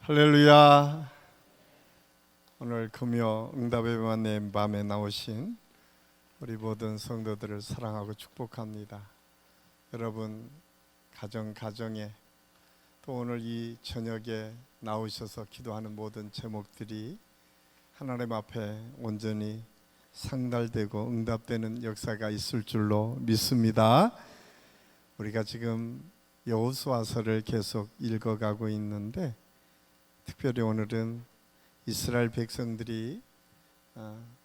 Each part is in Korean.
할렐루야. 오늘 금요 응답의 밤에 나오신 우리 모든 성도들을 사랑하고 축복합니다. 여러분 가정에 또 오늘 이 저녁에 나오셔서 기도하는 모든 제목들이 하나님 앞에 온전히 상달되고 응답되는 역사가 있을 줄로 믿습니다. 우리가 지금 여호수아서를 계속 읽어가고 있는데 특별히 오늘은 이스라엘 백성들이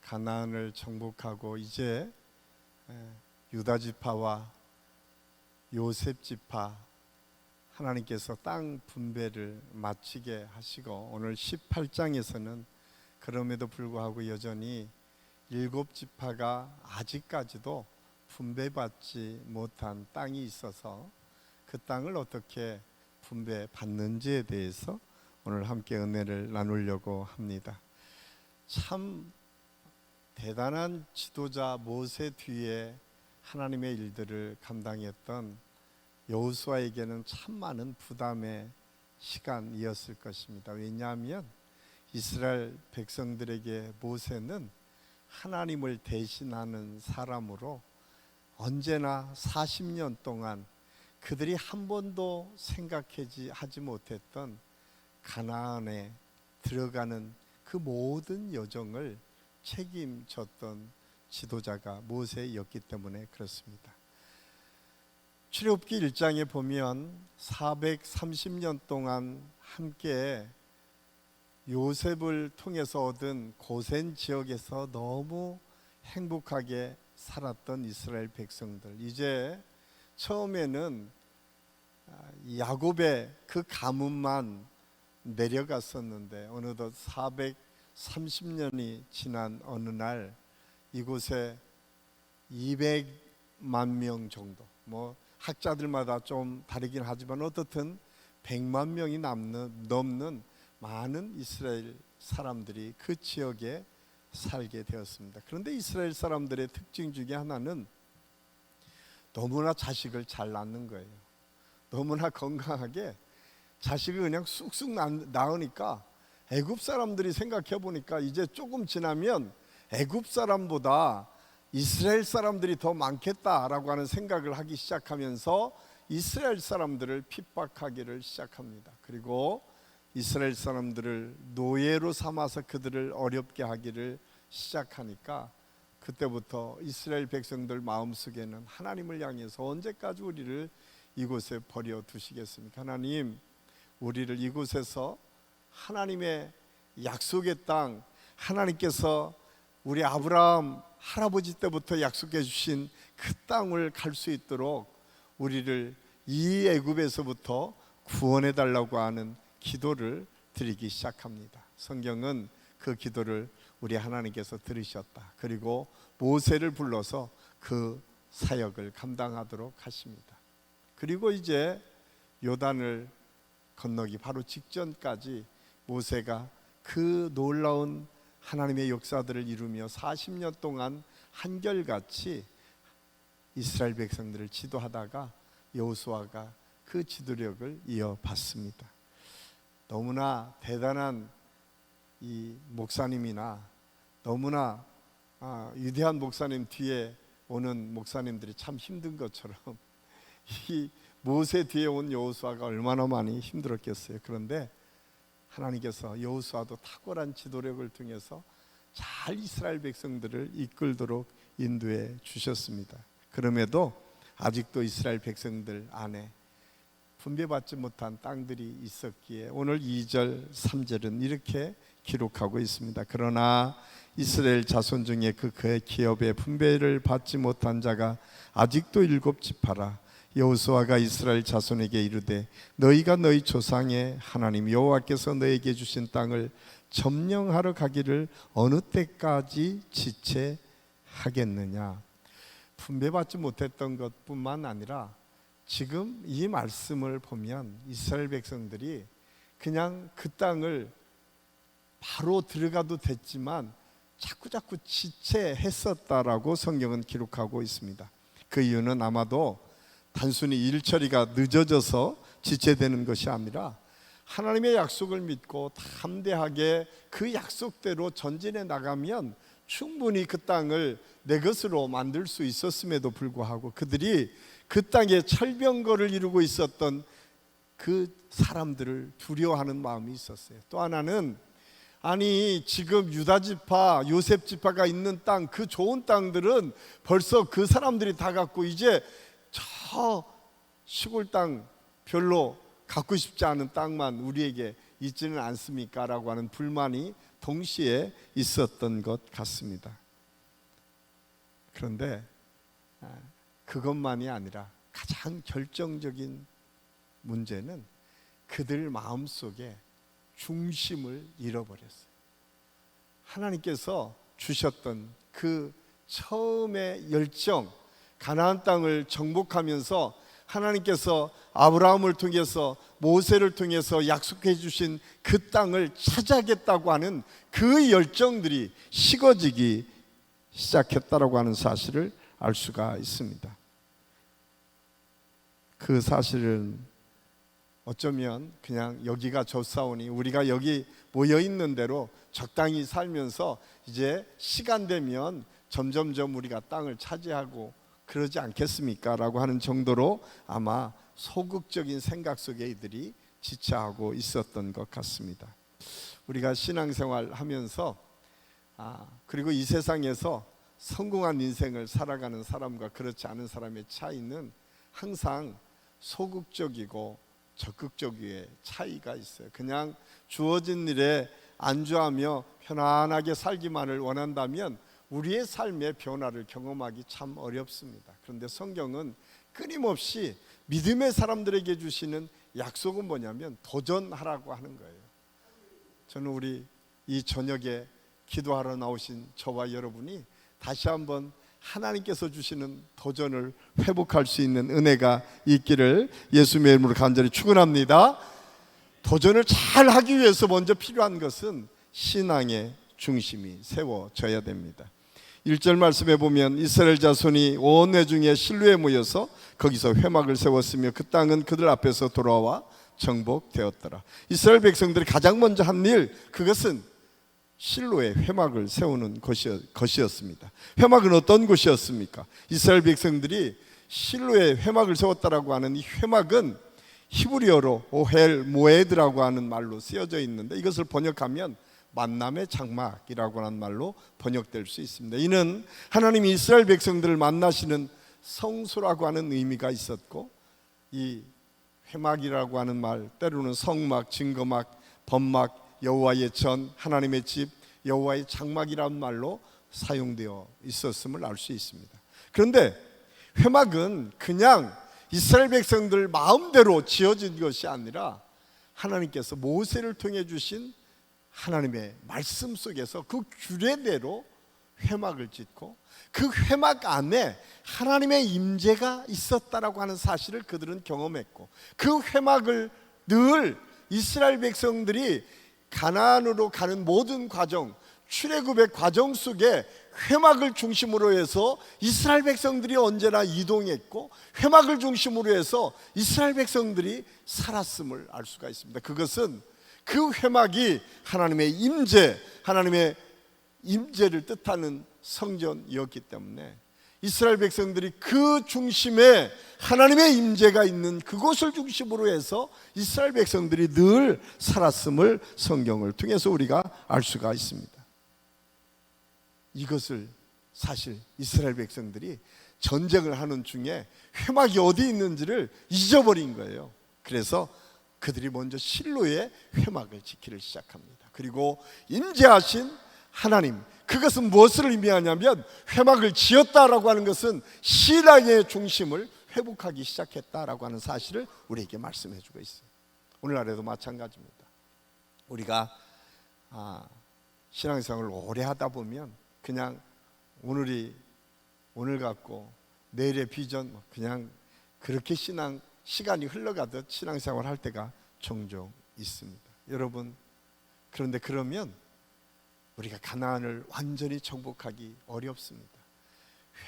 가나안을 정복하고 이제 유다 지파와 요셉 지파 하나님께서 땅 분배를 마치게 하시고 오늘 18장에서는 그럼에도 불구하고 여전히 7지파가 아직까지도 분배받지 못한 땅이 있어서 그 땅을 어떻게 분배받는지에 대해서 오늘 함께 은혜를 나누려고 합니다. 참 대단한 지도자 모세 뒤에 하나님의 일들을 감당했던 여호수아에게는 참 많은 부담의 시간이었을 것입니다. 왜냐하면 이스라엘 백성들에게 모세는 하나님을 대신하는 사람으로 언제나 40년 동안 그들이 한 번도 생각하지 못했던 가나안에 들어가는 그 모든 여정을 책임졌던 지도자가 모세였기 때문에 그렇습니다. 출애굽기 1장에 보면 430년 동안 함께 요셉을 통해서 얻은 고센 지역에서 너무 행복하게 살았던 이스라엘 백성들, 이제 처음에는 야곱의 그 가문만 내려갔었는데 어느덧 430년이 지난 어느 날 이곳에 200만 명 정도, 학자들마다 좀 다르긴 하지만 어떻든 100만 명이 넘는 많은 이스라엘 사람들이 그 지역에 살게 되었습니다. 그런데 이스라엘 사람들의 특징 중에 하나는 너무나 자식을 잘 낳는 거예요. 너무나 건강하게 자식을 그냥 쑥쑥 낳으니까 애굽 사람들이 생각해 보니까 이제 조금 지나면 애굽 사람보다 이스라엘 사람들이 더 많겠다라고 하는 생각을 하기 시작하면서 이스라엘 사람들을 핍박하기를 시작합니다. 그리고 이스라엘 사람들을 노예로 삼아서 그들을 어렵게 하기를 시작하니까 그때부터 이스라엘 백성들 마음속에는 하나님을 향해서 언제까지 우리를 이곳에 버려 두시겠습니까? 하나님, 우리를 이곳에서 하나님의 약속의 땅, 하나님께서 우리 아브라함 할아버지 때부터 약속해 주신 그 땅을 갈 수 있도록 우리를 이 애굽에서부터 구원해 달라고 하는 기도를 드리기 시작합니다. 성경은 그 기도를 우리 하나님께서 들으셨다. 그리고 모세를 불러서 그 사역을 감당하도록 하십니다. 그리고 이제 요단을 건너기 바로 직전까지 모세가 그 놀라운 하나님의 역사들을 이루며 40년 동안 한결같이 이스라엘 백성들을 지도하다가 여호수아가 그 지도력을 이어받습니다. 너무나 대단한 이 목사님이나 너무나 위대한 목사님 뒤에 오는 목사님들이 참 힘든 것처럼 이 모세 뒤에 온 여호수아가 얼마나 많이 힘들었겠어요. 그런데 하나님께서 여호수아도 탁월한 지도력을 통해서 잘 이스라엘 백성들을 이끌도록 인도해 주셨습니다. 그럼에도 아직도 이스라엘 백성들 안에 분배받지 못한 땅들이 있었기에 오늘 2절 3절은 이렇게 기록하고 있습니다. 그러나 이스라엘 자손 중에 그 기업의 분배를 받지 못한 자가 아직도 7지파라. 여호수아가 이스라엘 자손에게 이르되 너희가 너희 조상의 하나님 여호와께서 너희에게 주신 땅을 점령하러 가기를 어느 때까지 지체하겠느냐. 분배받지 못했던 것뿐만 아니라 지금 이 말씀을 보면 이스라엘 백성들이 그냥 그 땅을 바로 들어가도 됐지만 자꾸 지체했었다라고 성경은 기록하고 있습니다. 그 이유는 아마도 단순히 일 처리가 늦어져서 지체되는 것이 아니라 하나님의 약속을 믿고 담대하게 그 약속대로 전진해 나가면 충분히 그 땅을 내 것으로 만들 수 있었음에도 불구하고 그들이 그 땅에 철병거를 이루고 있었던 그 사람들을 두려워하는 마음이 있었어요. 또 하나는 아니 지금 유다 지파, 요셉 지파가 있는 땅, 그 좋은 땅들은 벌써 그 사람들이 다 갖고 이제 저 시골 땅 별로 갖고 싶지 않은 땅만 우리에게 있지는 않습니까? 라고 하는 불만이 동시에 있었던 것 같습니다. 그런데 그것만이 아니라 가장 결정적인 문제는 그들 마음속에 중심을 잃어버렸어요. 하나님께서 주셨던 그 처음의 열정, 가나안 땅을 정복하면서 하나님께서 아브라함을 통해서 모세를 통해서 약속해 주신 그 땅을 차지하겠다고 하는 그 열정들이 식어지기 시작했다라고 하는 사실을 알 수가 있습니다. 그 사실은 어쩌면 그냥 여기가 좋사오니 우리가 여기 모여 있는 대로 적당히 살면서 이제 시간 되면 점점점 우리가 땅을 차지하고 그러지 않겠습니까? 라고 하는 정도로 아마 소극적인 생각 속에 이들이 지체하고 있었던 것 같습니다. 우리가 신앙생활 하면서 그리고 이 세상에서 성공한 인생을 살아가는 사람과 그렇지 않은 사람의 차이는 항상 소극적이고 적극적의 차이가 있어요. 그냥 주어진 일에 안주하며 편안하게 살기만을 원한다면 우리의 삶의 변화를 경험하기 참 어렵습니다. 그런데 성경은 끊임없이 믿음의 사람들에게 주시는 약속은 뭐냐면 도전하라고 하는 거예요. 저는 우리 이 저녁에 기도하러 나오신 저와 여러분이 다시 한번 하나님께서 주시는 도전을 회복할 수 있는 은혜가 있기를 예수님의 이름으로 간절히 축원합니다. 도전을 잘 하기 위해서 먼저 필요한 것은 신앙의 중심이 세워져야 됩니다. 1절 말씀에 보면 이스라엘 자손이 온 회중에 실로에 모여서 거기서 회막을 세웠으며 그 땅은 그들 앞에서 돌아와 정복되었더라. 이스라엘 백성들이 가장 먼저 한 일, 그것은 실로에 회막을 세우는 것이었습니다. 회막은 어떤 곳이었습니까? 이스라엘 백성들이 실로에 회막을 세웠다라고 하는 이 회막은 히브리어로 오헬 모에드라고 하는 말로 쓰여져 있는데 이것을 번역하면 만남의 장막이라고 하는 말로 번역될 수 있습니다. 이는 하나님이 이스라엘 백성들을 만나시는 성소라고 하는 의미가 있었고, 이 회막이라고 하는 말, 때로는 성막, 증거막, 번막, 여호와의 전, 하나님의 집, 여호와의 장막이라는 말로 사용되어 있었음을 알 수 있습니다. 그런데 회막은 그냥 이스라엘 백성들 마음대로 지어진 것이 아니라 하나님께서 모세를 통해 주신 하나님의 말씀 속에서 그 규례대로 회막을 짓고 그 회막 안에 하나님의 임재가 있었다라고 하는 사실을 그들은 경험했고, 그 회막을 늘 이스라엘 백성들이 가나안으로 가는 모든 과정, 출애굽의 과정 속에 회막을 중심으로 해서 이스라엘 백성들이 언제나 이동했고 회막을 중심으로 해서 이스라엘 백성들이 살았음을 알 수가 있습니다. 그것은 그 회막이 하나님의 임재, 하나님의 임재를 뜻하는 성전이었기 때문에 이스라엘 백성들이 그 중심에 하나님의 임재가 있는 그곳을 중심으로 해서 이스라엘 백성들이 늘 살았음을 성경을 통해서 우리가 알 수가 있습니다. 이것을 사실 이스라엘 백성들이 전쟁을 하는 중에 회막이 어디 있는지를 잊어버린 거예요. 그래서 그들이 먼저 실로에 회막을 지키기 시작합니다. 그리고 임재하신 하나님, 그것은 무엇을 의미하냐면 회막을 지었다라고 하는 것은 신앙의 중심을 회복하기 시작했다라고 하는 사실을 우리에게 말씀해 주고 있어요. 오늘날에도 마찬가지입니다. 우리가 신앙생활을 오래 하다 보면 그냥 오늘 갖고 내일의 비전 그냥 그렇게 시간이 흘러가듯 신앙생활 할 때가 종종 있습니다. 여러분, 그런데 그러면 우리가 가나안을 완전히 정복하기 어렵습니다.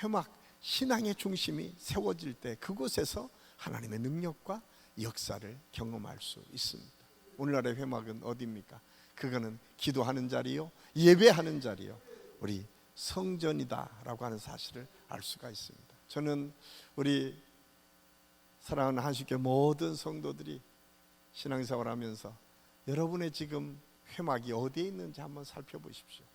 회막, 신앙의 중심이 세워질 때 그곳에서 하나님의 능력과 역사를 경험할 수 있습니다. 오늘날의 회막은 어디입니까? 그거는 기도하는 자리요, 예배하는 자리요, 우리 성전이다라고 하는 사실을 알 수가 있습니다. 저는 우리 사랑하는 한식교회 모든 성도들이 신앙생활을 하면서 여러분의 지금 회막이 어디에 있는지 한번 살펴보십시오.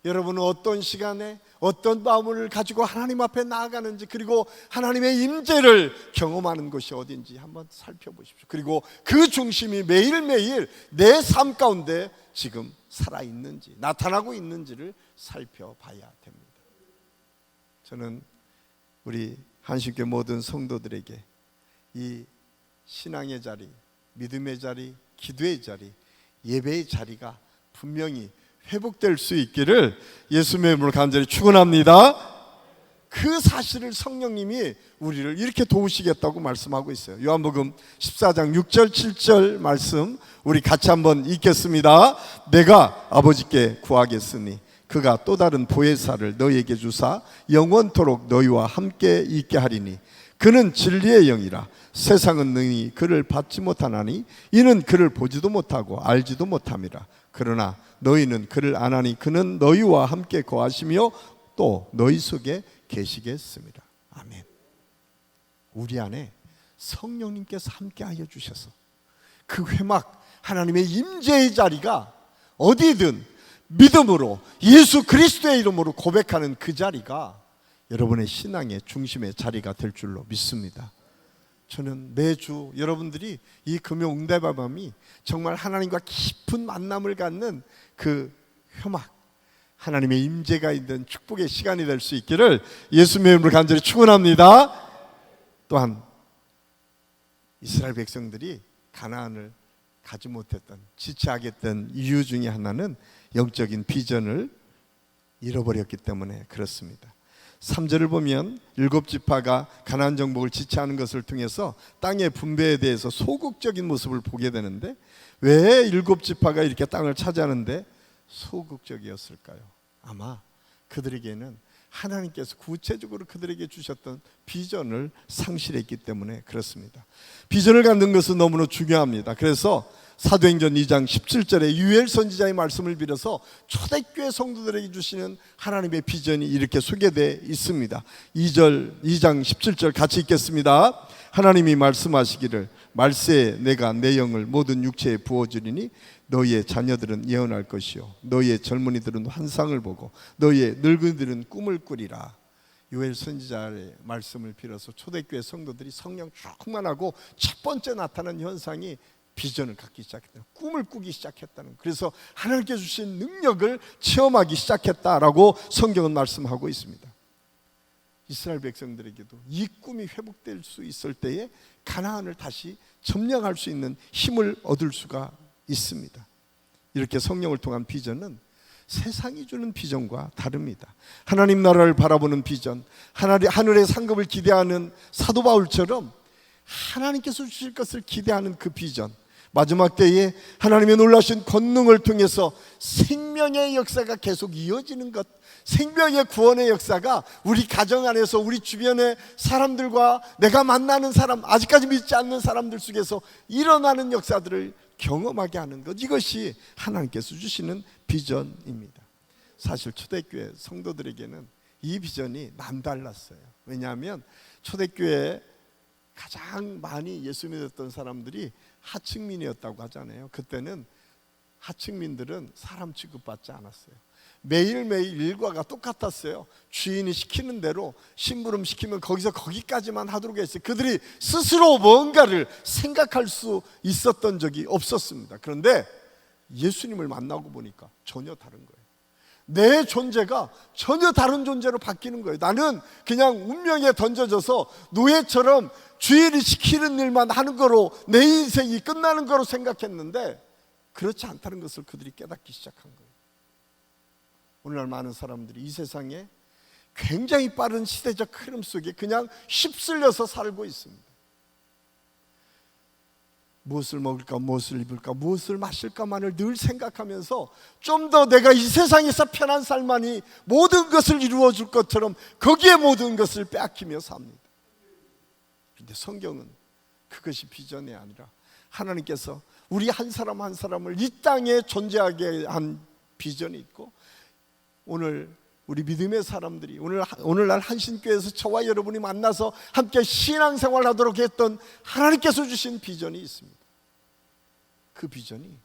여러분은 어떤 시간에 어떤 마음을 가지고 하나님 앞에 나아가는지, 그리고 하나님의 임재를 경험하는 것이 어딘지 한번 살펴보십시오. 그리고 그 중심이 매일매일 내 삶 가운데 지금 살아있는지, 나타나고 있는지를 살펴봐야 됩니다. 저는 우리 한식교회 모든 성도들에게 이 신앙의 자리, 믿음의 자리, 기도의 자리, 예배의 자리가 분명히 회복될 수 있기를 예수님의 이름으로 간절히 축원합니다. 그 사실을 성령님이 우리를 이렇게 도우시겠다고 말씀하고 있어요. 요한복음 14장 6절 7절 말씀 우리 같이 한번 읽겠습니다. 내가 아버지께 구하겠으니 그가 또 다른 보혜사를 너희에게 주사 영원토록 너희와 함께 있게 하리니 그는 진리의 영이라. 세상은 능히 그를 받지 못하나니 이는 그를 보지도 못하고 알지도 못함이라. 그러나 너희는 그를 아나니 그는 너희와 함께 거하시며 또 너희 속에 계시겠습니다. 아멘. 우리 안에 성령님께서 함께하여 주셔서 그 회막, 하나님의 임재의 자리가 어디든 믿음으로 예수 그리스도의 이름으로 고백하는 그 자리가 여러분의 신앙의 중심의 자리가 될 줄로 믿습니다. 저는 매주 여러분들이 이 금요 응답의 밤이 정말 하나님과 깊은 만남을 갖는 그 회막, 하나님의 임재가 있는 축복의 시간이 될 수 있기를 예수님의 이름으로 간절히 축원합니다. 또한 이스라엘 백성들이 가나안을 가지 못했던, 지체하겠던 이유 중에 하나는 영적인 비전을 잃어버렸기 때문에 그렇습니다. 3절을 보면 7지파가 가나안 정복을 지체하는 것을 통해서 땅의 분배에 대해서 소극적인 모습을 보게 되는데, 왜 7지파가 이렇게 땅을 차지하는데 소극적이었을까요? 아마 그들에게는 하나님께서 구체적으로 그들에게 주셨던 비전을 상실했기 때문에 그렇습니다. 비전을 갖는 것은 너무나 중요합니다. 그래서 사도행전 2장 17절에 유엘 선지자의 말씀을 빌어서 초대교회 성도들에게 주시는 하나님의 비전이 이렇게 소개되어 있습니다. 2장 17절 같이 읽겠습니다. 하나님이 말씀하시기를 말세에 내가 내 영을 모든 육체에 부어주리니 너희의 자녀들은 예언할 것이요 너희의 젊은이들은 환상을 보고 너희의 늙은이들은 꿈을 꾸리라. 요엘 선지자의 말씀을 빌어서 초대교회 성도들이 성령 충만하고 첫 번째 나타난 현상이 비전을 갖기 시작했다, 꿈을 꾸기 시작했다는, 그래서 하나님께 주신 능력을 체험하기 시작했다라고 성경은 말씀하고 있습니다. 이스라엘 백성들에게도 이 꿈이 회복될 수 있을 때에 가나안을 다시 점령할 수 있는 힘을 얻을 수가 있습니다. 이렇게 성령을 통한 비전은 세상이 주는 비전과 다릅니다. 하나님 나라를 바라보는 비전, 하늘의 상급을 기대하는 사도 바울처럼 하나님께서 주실 것을 기대하는 그 비전, 마지막 때에 하나님의 놀라신 권능을 통해서 생명의 역사가 계속 이어지는 것, 생명의 구원의 역사가 우리 가정 안에서 우리 주변의 사람들과 내가 만나는 사람, 아직까지 믿지 않는 사람들 속에서 일어나는 역사들을 경험하게 하는 것, 이것이 하나님께서 주시는 비전입니다. 사실 초대교회 성도들에게는 이 비전이 남달랐어요. 왜냐하면 초대교회에 가장 많이 예수 믿었던 사람들이 하층민이었다고 하잖아요. 그때는 하층민들은 사람 취급받지 않았어요. 매일매일 일과가 똑같았어요. 주인이 시키는 대로 심부름 시키면 거기까지만 하도록 했어요. 그들이 스스로 뭔가를 생각할 수 있었던 적이 없었습니다. 그런데 예수님을 만나고 보니까 전혀 다른 거예요. 내 존재가 전혀 다른 존재로 바뀌는 거예요. 나는 그냥 운명에 던져져서 노예처럼 주인이 시키는 일만 하는 거로 내 인생이 끝나는 거로 생각했는데 그렇지 않다는 것을 그들이 깨닫기 시작한 거예요. 오늘날 많은 사람들이 이 세상에 굉장히 빠른 시대적 흐름 속에 그냥 휩쓸려서 살고 있습니다. 무엇을 먹을까, 무엇을 입을까, 무엇을 마실까만을 늘 생각하면서 좀 더 내가 이 세상에서 편한 삶만이 모든 것을 이루어 줄 것처럼 거기에 모든 것을 빼앗기며 삽니다. 그런데 성경은 그것이 비전이 아니라 하나님께서 우리 한 사람 한 사람을 이 땅에 존재하게 한 비전이 있고, 오늘 우리 믿음의 사람들이 오늘날 한신교회에서 저와 여러분이 만나서 함께 신앙생활 하도록 했던 하나님께서 주신 비전이 있습니다. 그 비전이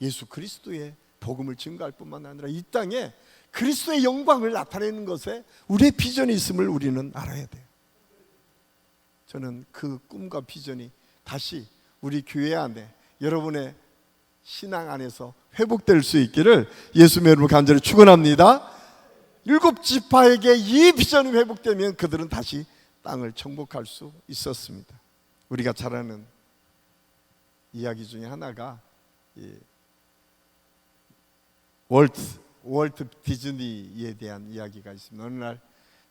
예수 그리스도의 복음을 증거할 뿐만 아니라 이 땅에 그리스도의 영광을 나타내는 것에 우리의 비전이 있음을 우리는 알아야 돼요. 저는 그 꿈과 비전이 다시 우리 교회 안에, 여러분의 신앙 안에서 회복될 수 있기를 예수님의 이름으로 간절히 축원합니다. 7지파에게 이 비전이 회복되면 그들은 다시 땅을 정복할 수 있었습니다. 우리가 잘 아는 이야기 중에 하나가 월트 디즈니에 대한 이야기가 있습니다. 어느 날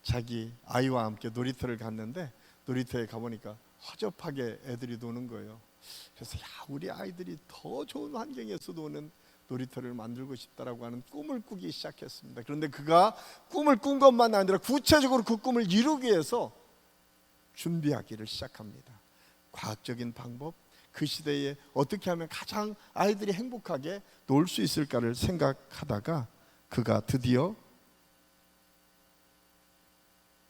자기 아이와 함께 놀이터를 갔는데, 놀이터에 가보니까 허접하게 애들이 노는 거예요. 그래서 우리 아이들이 더 좋은 환경에서 노는 놀이터를 만들고 싶다라고 하는 꿈을 꾸기 시작했습니다. 그런데 그가 꿈을 꾼 것만 아니라 구체적으로 그 꿈을 이루기 위해서 준비하기를 시작합니다. 과학적인 방법, 그 시대에 어떻게 하면 가장 아이들이 행복하게 놀 수 있을까를 생각하다가 그가 드디어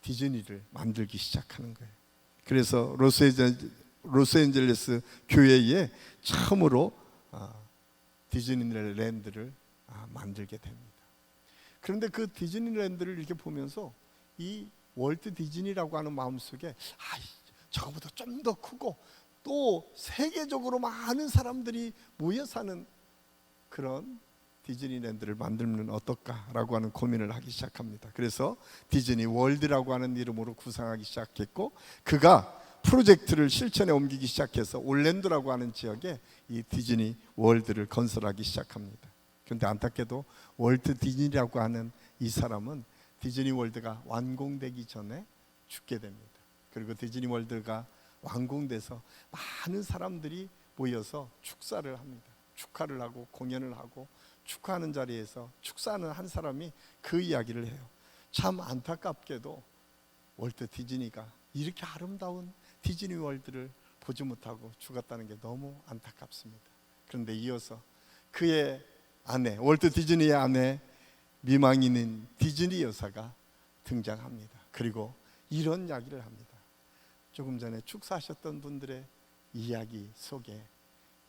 디즈니를 만들기 시작하는 거예요. 그래서 로스앤젤레스 교회에 처음으로 디즈니랜드를 만들게 됩니다. 그런데 그 디즈니랜드를 이렇게 보면서 이 월트 디즈니라고 하는 마음속에 저거보다 좀 더 크고 또 세계적으로 많은 사람들이 모여 사는 그런 디즈니랜드를 만들면 어떨까라고 하는 고민을 하기 시작합니다. 그래서 디즈니 월드라고 하는 이름으로 구상하기 시작했고, 그가 프로젝트를 실천에 옮기기 시작해서 올랜도라고 하는 지역에 이 디즈니 월드를 건설하기 시작합니다. 그런데 안타깝게도 월트 디즈니라고 하는 이 사람은 디즈니 월드가 완공되기 전에 죽게 됩니다. 그리고 디즈니 월드가 완공돼서 많은 사람들이 모여서 축사를 합니다. 축하를 하고 공연을 하고, 축하하는 자리에서 축사하는 한 사람이 그 이야기를 해요. 참 안타깝게도 월트 디즈니가 이렇게 아름다운 디즈니 월드를 보지 못하고 죽었다는 게 너무 안타깝습니다. 그런데 이어서 그의 아내, 월트 디즈니의 아내, 미망인인 디즈니 여사가 등장합니다. 그리고 이런 이야기를 합니다. 조금 전에 축사하셨던 분들의 이야기 속에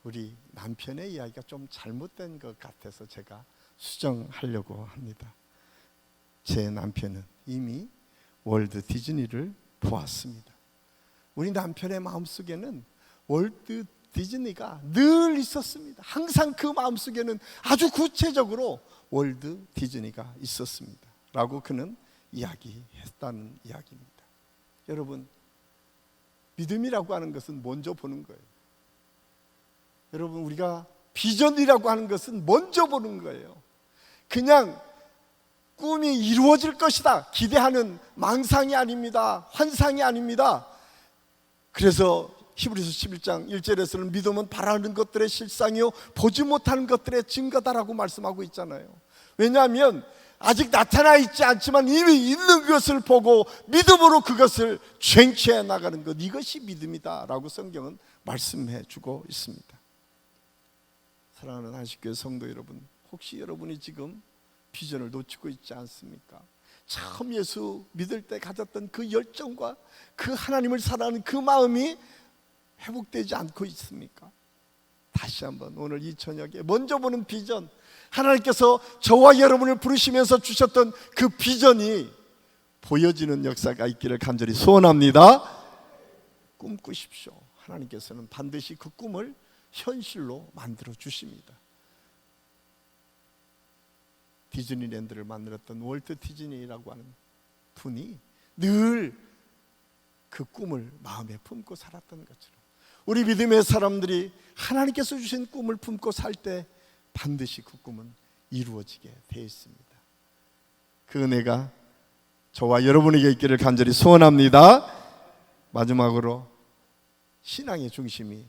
우리 남편의 이야기가 좀 잘못된 것 같아서 제가 수정하려고 합니다. 제 남편은 이미 월트 디즈니를 보았습니다. 우리 남편의 마음속에는 월트 디즈니가 늘 있었습니다. 항상 그 마음속에는 아주 구체적으로 월트 디즈니가 있었습니다 라고 그는 이야기했다는 이야기입니다. 여러분, 믿음이라고 하는 것은 먼저 보는 거예요. 여러분, 우리가 비전이라고 하는 것은 먼저 보는 거예요. 그냥 꿈이 이루어질 것이다 기대하는 망상이 아닙니다. 환상이 아닙니다. 그래서 히브리서 11장 1절에서는 믿음은 바라는 것들의 실상이요 보지 못하는 것들의 증거다라고 말씀하고 있잖아요. 왜냐하면 아직 나타나 있지 않지만 이미 있는 것을 보고 믿음으로 그것을 쟁취해 나가는 것, 이것이 믿음이다라고 성경은 말씀해 주고 있습니다. 사랑하는 한식교회 성도 여러분, 혹시 여러분이 지금 비전을 놓치고 있지 않습니까? 처음 예수 믿을 때 가졌던 그 열정과 그 하나님을 사랑하는 그 마음이 회복되지 않고 있습니까? 다시 한번 오늘 이 저녁에 먼저 보는 비전, 하나님께서 저와 여러분을 부르시면서 주셨던 그 비전이 보여지는 역사가 있기를 간절히 소원합니다. 꿈꾸십시오. 하나님께서는 반드시 그 꿈을 현실로 만들어 주십니다. 디즈니랜드를 만들었던 월트 디즈니라고 하는 분이 늘 그 꿈을 마음에 품고 살았던 것처럼 우리 믿음의 사람들이 하나님께서 주신 꿈을 품고 살 때 반드시 그 꿈은 이루어지게 되어 있습니다. 그 은혜가 저와 여러분에게 있기를 간절히 소원합니다. 마지막으로 신앙의 중심이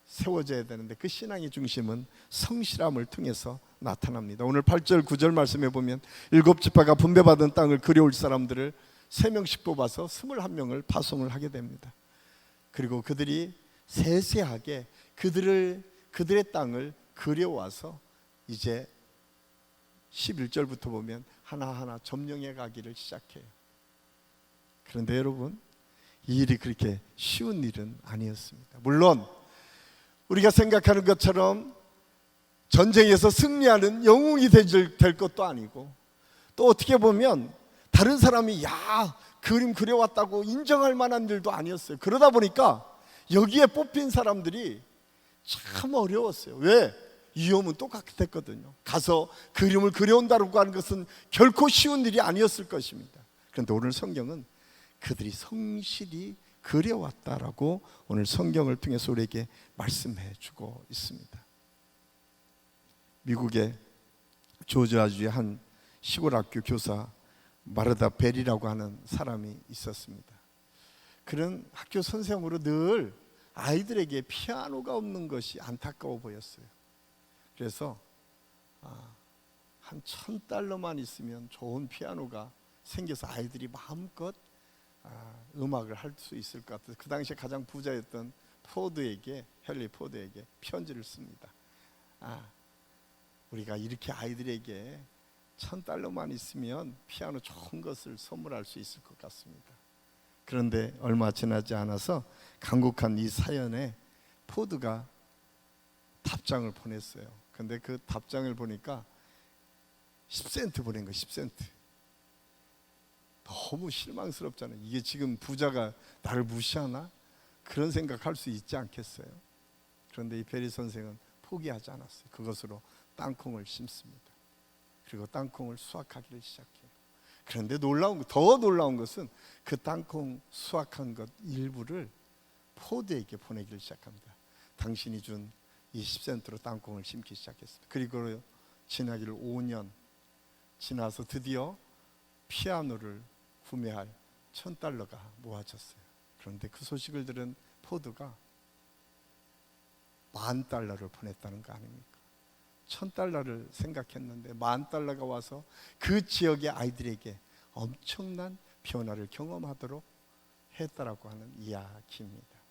세워져야 되는데 그 신앙의 중심은 성실함을 통해서 나타납니다. 오늘 8절 9절 말씀해 보면 7지파가 분배받은 땅을 그려올 사람들을 3명씩 뽑아서 21명을 파송을 하게 됩니다. 그리고 그들이 세세하게 그들을 그들의 땅을 그려와서 이제 11절부터 보면 하나하나 점령해 가기를 시작해요. 그런데 여러분, 이 일이 그렇게 쉬운 일은 아니었습니다. 물론 우리가 생각하는 것처럼 전쟁에서 승리하는 영웅이 될 것도 아니고, 또 어떻게 보면 다른 사람이 야 그림 그려왔다고 인정할 만한 일도 아니었어요. 그러다 보니까 여기에 뽑힌 사람들이 참 어려웠어요. 왜? 위험은 똑같았거든요. 가서 그림을 그려온다고 하는 것은 결코 쉬운 일이 아니었을 것입니다. 그런데 오늘 성경은 그들이 성실히 그려왔다라고 오늘 성경을 통해서 우리에게 말씀해 주고 있습니다. 미국의 조지아주의 한 시골 학교 교사 마르다 벨이라고 하는 사람이 있었습니다. 그런 학교 선생으로 늘 아이들에게 피아노가 없는 것이 안타까워 보였어요. 그래서 한 $1,000만 있으면 좋은 피아노가 생겨서 아이들이 마음껏 음악을 할 수 있을 것 같아서 그 당시에 가장 부자였던 헨리 포드에게 편지를 씁니다. 우리가 이렇게 아이들에게 $1,000만 있으면 피아노 좋은 것을 선물할 수 있을 것 같습니다. 그런데 얼마 지나지 않아서 간곡한 이 사연에 포드가 답장을 보냈어요. 근데 그 답장을 보니까 10센트 보낸 거예요. 10센트. 너무 실망스럽잖아요. 이게 지금 부자가 나를 무시하나? 그런 생각할 수 있지 않겠어요? 그런데 이 베리 선생은 포기하지 않았어요. 그것으로 땅콩을 심습니다. 그리고 땅콩을 수확하기를 시작해요. 그런데 더 놀라운 것은 그 땅콩 수확한 것 일부를 포드에게 보내기를 시작합니다. 당신이 준 이 10센트로 땅콩을 심기 시작했습니다. 그리고 지나기를 5년 지나서 드디어 피아노를 구매할 $1,000가 모아졌어요. 그런데 그 소식을 들은 포드가 $10,000를 보냈다는 거 아닙니까? $1,000를 생각했는데 $10,000가 와서 그 지역의 아이들에게 엄청난 변화를 경험하도록 했다라고 하는 이야기입니다.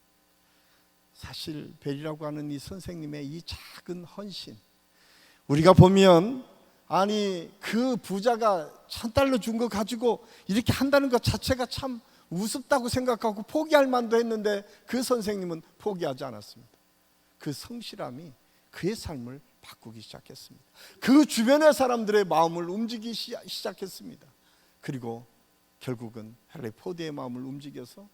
사실 벨이라고 하는 이 선생님의 이 작은 헌신, 우리가 보면 아니 그 부자가 $1,000 준 거 가지고 이렇게 한다는 것 자체가 참 우습다고 생각하고 포기할 만도 했는데 그 선생님은 포기하지 않았습니다. 그 성실함이 그의 삶을 바꾸기 시작했습니다. 그 주변의 사람들의 마음을 움직이기 시작했습니다. 그리고 결국은 헨리 포드의 마음을 움직여서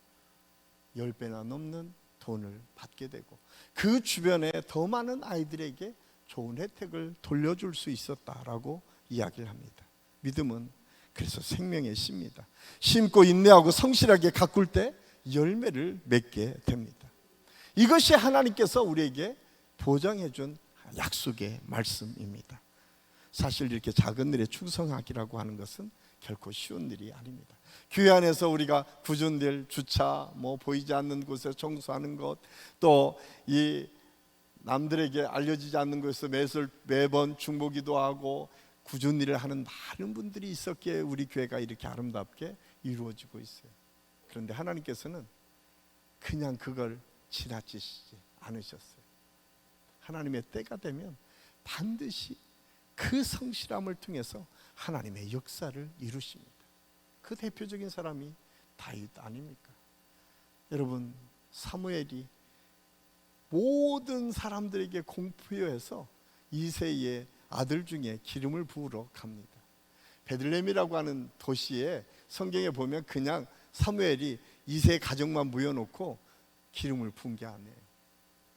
10배나 넘는 돈을 받게 되고 그 주변에 더 많은 아이들에게 좋은 혜택을 돌려줄 수 있었다라고 이야기를 합니다. 믿음은 그래서 생명의 씨입니다. 심고 인내하고 성실하게 가꿀 때 열매를 맺게 됩니다. 이것이 하나님께서 우리에게 보장해 준 약속의 말씀입니다. 사실 이렇게 작은 일에 충성하기라고 하는 것은 결코 쉬운 일이 아닙니다. 교회 안에서 우리가 구준될 주차, 보이지 않는 곳에 청소하는 것, 또 이 남들에게 알려지지 않는 곳에서 매번 중보기도 하고 꾸준히 일을 하는 많은 분들이 있었기에 우리 교회가 이렇게 아름답게 이루어지고 있어요. 그런데 하나님께서는 그냥 그걸 지나치시지 않으셨어요. 하나님의 때가 되면 반드시 그 성실함을 통해서 하나님의 역사를 이루십니다. 그 대표적인 사람이 다윗 아닙니까? 여러분, 사무엘이 모든 사람들에게 공표해서 이새의 아들 중에 기름을 부으러 갑니다. 베들레헴이라고 하는 도시에 성경에 보면 그냥 사무엘이 이새 가정만 모여놓고 기름을 부은 게 아니에요.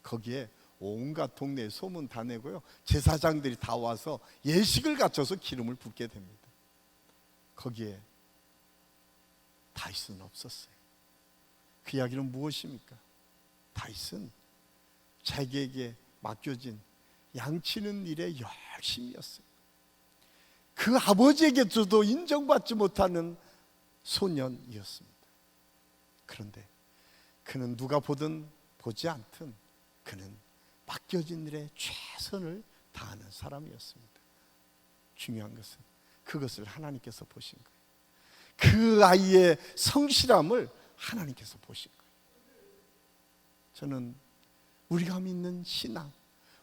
거기에 온갖 동네에 소문 다 내고요, 제사장들이 다 와서 예식을 갖춰서 기름을 붓게 됩니다. 거기에 다윗은 없었어요. 그 이야기는 무엇입니까? 다윗은 자기에게 맡겨진 양치는 일에 열심이었어요. 그 아버지에게도 인정받지 못하는 소년이었습니다. 그런데 그는 누가 보든 보지 않든 그는 맡겨진 일에 최선을 다하는 사람이었습니다. 중요한 것은 그것을 하나님께서 보신 거예요. 그 아이의 성실함을 하나님께서 보신 거예요. 저는 우리가 믿는 신앙,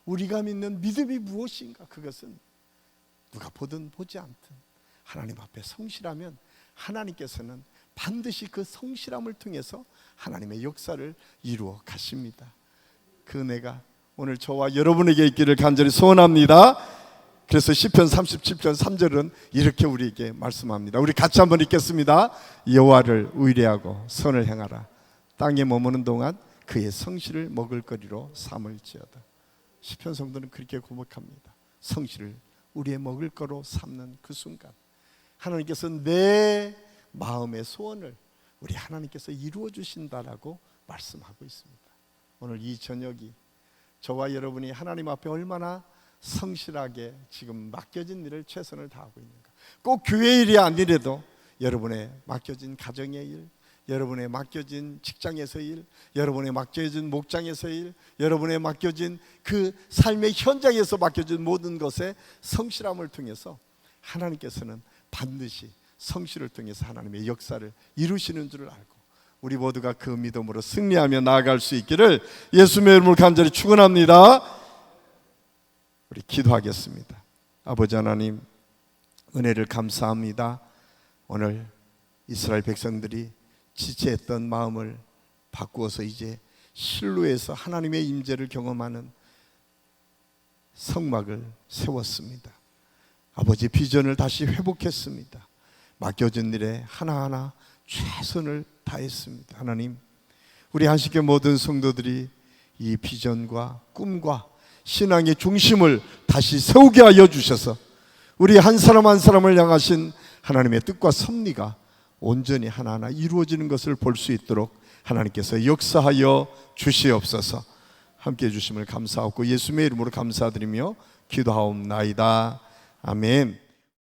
우리가 믿는 믿음이 무엇인가? 그것은 누가 보든 보지 않든 하나님 앞에 성실하면 하나님께서는 반드시 그 성실함을 통해서 하나님의 역사를 이루어 가십니다. 그 은혜가 오늘 저와 여러분에게 있기를 간절히 소원합니다. 그래서 시편 37편 3절은 이렇게 우리에게 말씀합니다. 우리 같이 한번 읽겠습니다. 여호와를 의뢰하고 선을 행하라. 땅에 머무는 동안 그의 성실을 먹을거리로 삼을지어다. 시편 성도는 그렇게 고백합니다. 성실을 우리의 먹을거로 삼는 그 순간 하나님께서 내 마음의 소원을 우리 하나님께서 이루어 주신다라고 말씀하고 있습니다. 오늘 이 저녁이 저와 여러분이 하나님 앞에 얼마나 성실하게 지금 맡겨진 일을 최선을 다하고 있는가. 꼭 교회 일이 아니라도 여러분의 맡겨진 가정의 일, 여러분의 맡겨진 직장에서의 일, 여러분의 맡겨진 목장에서의 일, 여러분의 맡겨진 그 삶의 현장에서 맡겨진 모든 것에 성실함을 통해서 하나님께서는 반드시 성실을 통해서 하나님의 역사를 이루시는 줄을 알고 우리 모두가 그 믿음으로 승리하며 나아갈 수 있기를 예수님의 이름으로 간절히 축원합니다. 우리 기도하겠습니다. 아버지 하나님, 은혜를 감사합니다. 오늘 이스라엘 백성들이 지체했던 마음을 바꾸어서 이제 실로에서 하나님의 임재를 경험하는 성막을 세웠습니다. 아버지, 비전을 다시 회복했습니다. 맡겨진 일에 하나하나 최선을 다했습니다. 하나님, 우리 한식교 모든 성도들이 이 비전과 꿈과 신앙의 중심을 다시 세우게 하여 주셔서 우리 한 사람 한 사람을 향하신 하나님의 뜻과 섭리가 온전히 하나하나 이루어지는 것을 볼 수 있도록 하나님께서 역사하여 주시옵소서. 함께해 주심을 감사하고 예수님의 이름으로 감사드리며 기도하옵나이다. 아멘.